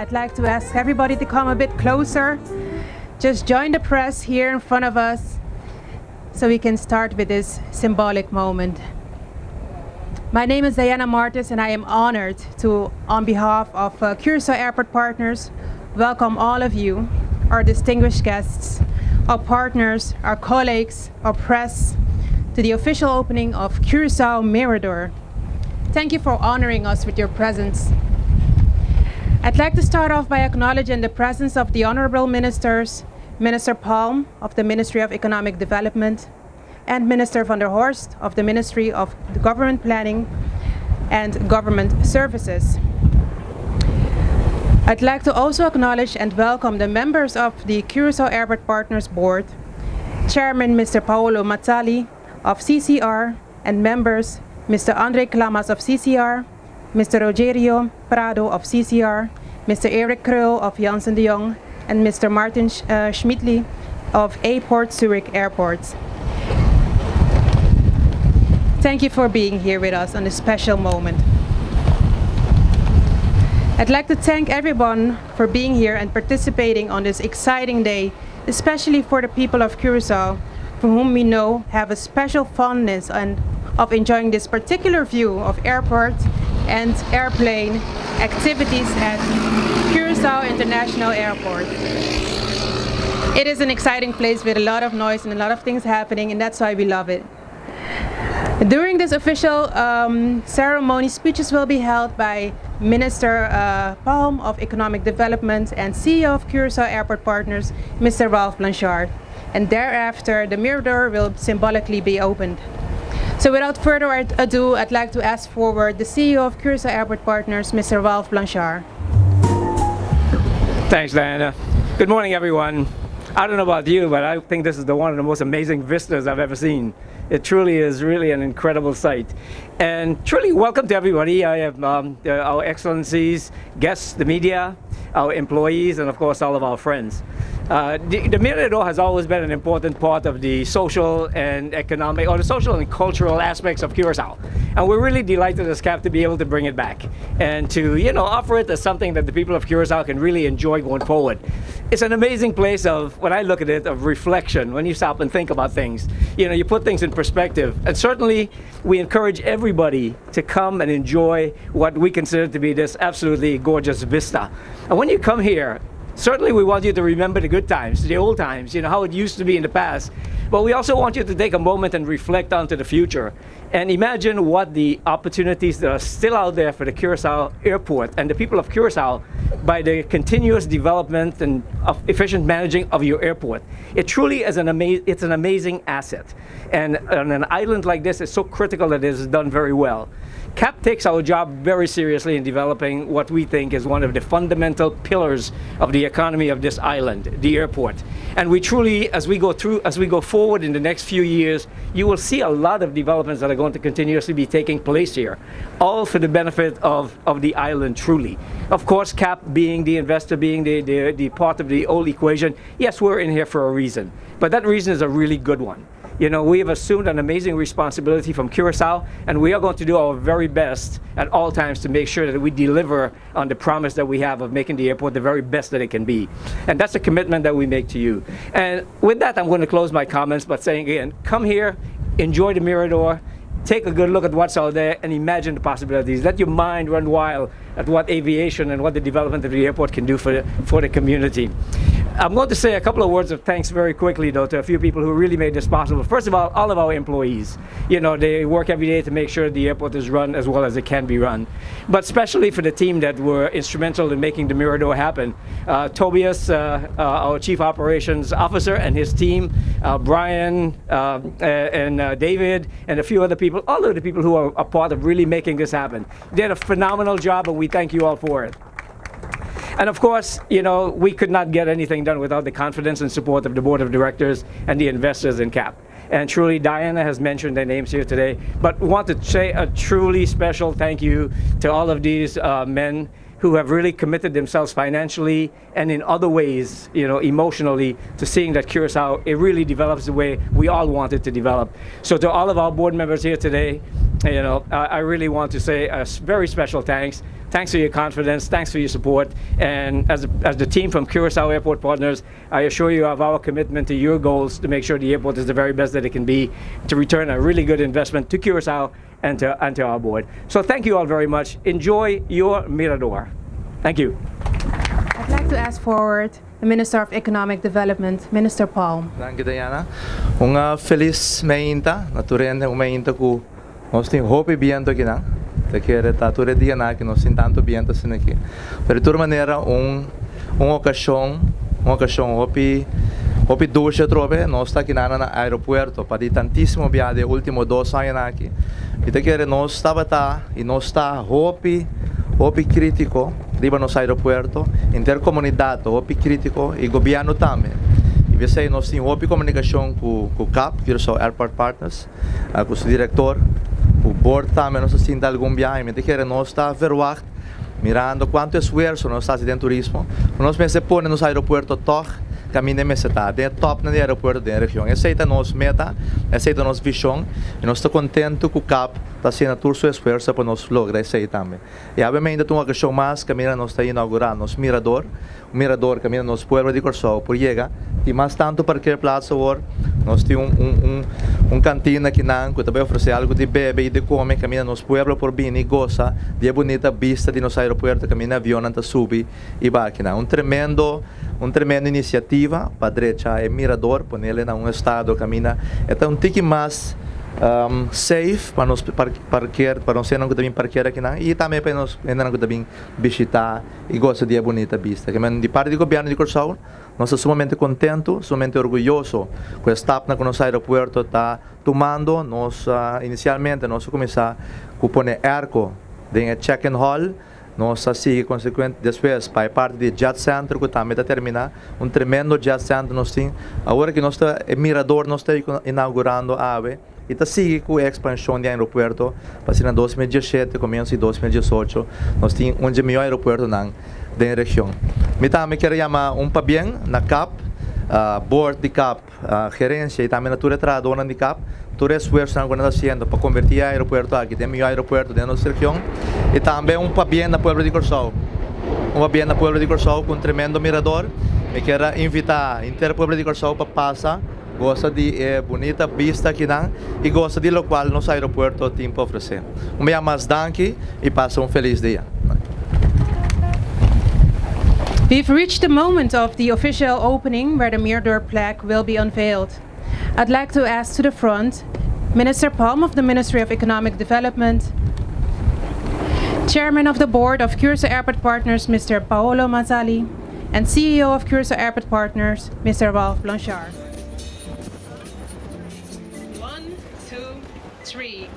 I'd like to ask everybody to come a bit closer. Just join the press here in front of us so we can start with this symbolic moment. My name is Diana Martis and I am honored to, on behalf of Curaçao Airport Partners, welcome all of you, our distinguished guests, our partners, our colleagues, our press, to the official opening of Curaçao Mirador. Thank you for honoring us with your presence. I'd like to start off by acknowledging the presence of the honorable ministers, Minister Palm of the Ministry of Economic Development, and Minister van der Horst of the Ministry of Government Planning and Government Services. I'd like to also acknowledge and welcome the members of the Curaçao Airport Partners Board, Chairman Mr. Paolo Mazzali of CCR, and members Mr. Andre Klamas of CCR, Mr. Rogerio Prado of CCR, Mr. Eric Krul of Janssen de Jong, and Mr. Martin Schmidli of A-Port Zurich Airports. Thank you for being here with us on this special moment. I'd like to thank everyone for being here and participating on this exciting day, especially for the people of Curaçao, for whom we know have a special fondness and of enjoying this particular view of airport and airplane activities at Curaçao International Airport. It is an exciting place with a lot of noise and a lot of things happening, and that's why we love it. During this official ceremony, speeches will be held by Minister Palm of Economic Development and CEO of Curaçao Airport Partners, Mr. Ralph Blanchard. And thereafter, the Mirador will symbolically be opened. So without further ado, I'd like to ask forward the CEO of Curaçao Airport Partners, Mr. Ralph Blanchard. Thanks, Diana. Good morning, everyone. I don't know about you, but I think this is one of the most amazing vistas I've ever seen. It truly is really an incredible sight. And truly welcome to everybody. I have our excellencies, guests, the media, our employees, and of course all of our friends. The Mirador has always been an important part of the social and economic, or the social and cultural aspects of Curaçao. And we're really delighted as CAP to be able to bring it back and to, offer it as something that the people of Curaçao can really enjoy going forward. It's an amazing place of, when I look at it, of reflection, when you stop and think about things. You put things in perspective. And certainly, we encourage everybody to come and enjoy what we consider to be this absolutely gorgeous vista. And when you come here, certainly we want you to remember the good times, the old times, how it used to be in the past. But we also want you to take a moment and reflect onto the future and imagine what the opportunities that are still out there for the Curaçao Airport and the people of Curaçao by the continuous development and of efficient managing of your airport. It truly is an amazing asset. And on an island like this, it's so critical that it is done very well. CAP takes our job very seriously in developing what we think is one of the fundamental pillars of the economy of this island, the airport. And we truly, as we go forward in the next few years, you will see a lot of developments that are going to continuously be taking place here, all for the benefit of the island truly. Of course, CAP being the investor, being the part of the old equation, yes, we're in here for a reason, but that reason is a really good one. We have assumed an amazing responsibility from Curaçao, and we are going to do our very best at all times to make sure that we deliver on the promise that we have of making the airport the very best that it can be. And that's a commitment that we make to you. And with that, I'm going to close my comments by saying again, come here, enjoy the Mirador, take a good look at what's out there, and imagine the possibilities. Let your mind run wild at what aviation and what the development of the airport can do for the community. I'm going to say a couple of words of thanks very quickly, though, to a few people who really made this possible. First of all of our employees. They work every day to make sure the airport is run as well as it can be run. But especially for the team that were instrumental in making the Mirador happen. Tobias, our Chief Operations Officer, and his team, Brian and David, and a few other people, all of the people who are a part of really making this happen. They did a phenomenal job, and we thank you all for it. And of course, we could not get anything done without the confidence and support of the board of directors and the investors in CAP. And truly, Diana has mentioned their names here today, but we want to say a truly special thank you to all of these men who have really committed themselves financially and in other ways, emotionally, to seeing that Curaçao, it really develops the way we all want it to develop. So to all of our board members here today, I really want to say a very special thanks. Thanks for your confidence. Thanks for your support. And as the team from Curacao Airport Partners, I assure you of our commitment to your goals to make sure the airport is the very best that it can be, to return a really good investment to Curacao and to our board. So thank you all very much. Enjoy your Mirador. Thank you. I'd like to ask forward the Minister of Economic Development, Minister Paul. Thank you, Diana. Feliz mainta, naturalmente mainta ku nós tem hope viento aqui não. Te quer tature dia na que nós tem tanto viento assim aqui. Pero de toda maneira ocasião hope doce trove, nós está aqui na aeroporto para tantíssimo viagem último 2 anos aqui. E te quer nós estava e nós está hope crítico riba nos aeroporto, intercomunidade hope crítico e governo também. E você nós tem hope comunicação com CAP, Curacao Airport Partners, com o seu diretor. O board também nós temos algum viagem, mas que nós está verwacht, mirando quanto esforço nós está fazendo turismo, nós mesmo põe nos aeroportos toch, caminho mesmo está, de top no aeroporto da região. Aceita nos meta, aceita nos visão, e nós estamos contentes com o CAP, está sendo todo o esforço para nós lograr isso aí também. E obviamente tem uma questão mais, caminho nós está inaugurando nos Mirador, o Mirador caminho nos pueblo de Curacao, por chega, tem mais tanto para que plaza agora. Nós temos cantina aqui que também oferece algo de bebe e de comer, caminha nos pueblos por bem e goza de bonita vista de nosso aeroporto, caminha avião anta subir e vai aqui tremenda iniciativa para direita é Mirador, pôr ele em estado caminha é um tique mais safe para nós parquear, para nós não também parquear aqui e também para nós não também visitar e gosta de bonita vista. Que de parte do governo de Curacao, nós estamos sumamente contentos, sumamente orgulhosos com a etapa que o nosso aeroporto está tomando. Nós inicialmente nós começamos a pôr arco de check-in hall. Nós assim consequente depois para a parte de jet center que também está terminar tremendo jet center nós tem agora que nós está Mirador nós está inaugurando a ave e está seguindo com a expansão do aeroporto para ser em 2017 começo em 2018 nós tem melhor aeroporto na região. Me também quero chamar para bem na CAP, board de CAP, gerência e também na tua dona de CAP, todo esforço que nós fazendo para convertir o aeroporto aqui, tem melhor aeroporto dentro da nossa região e também para bem na pueblo de Curacao. Para bem na pueblo de Curacao com tremendo mirador. Me quero invitar inteiro pueblo de Curacao para passar, gosta de bonita vista aqui e gosta de lo qual nosso aeroporto tem para oferecer. Mais danke e passa feliz dia. We've reached the moment of the official opening where the Mirador plaque will be unveiled. I'd like to ask to the front Minister Palm of the Ministry of Economic Development, Chairman of the Board of Curacao Airport Partners, Mr. Paolo Mazzali, and CEO of Curacao Airport Partners, Mr. Ralph Blanchard. 1, 2, 3.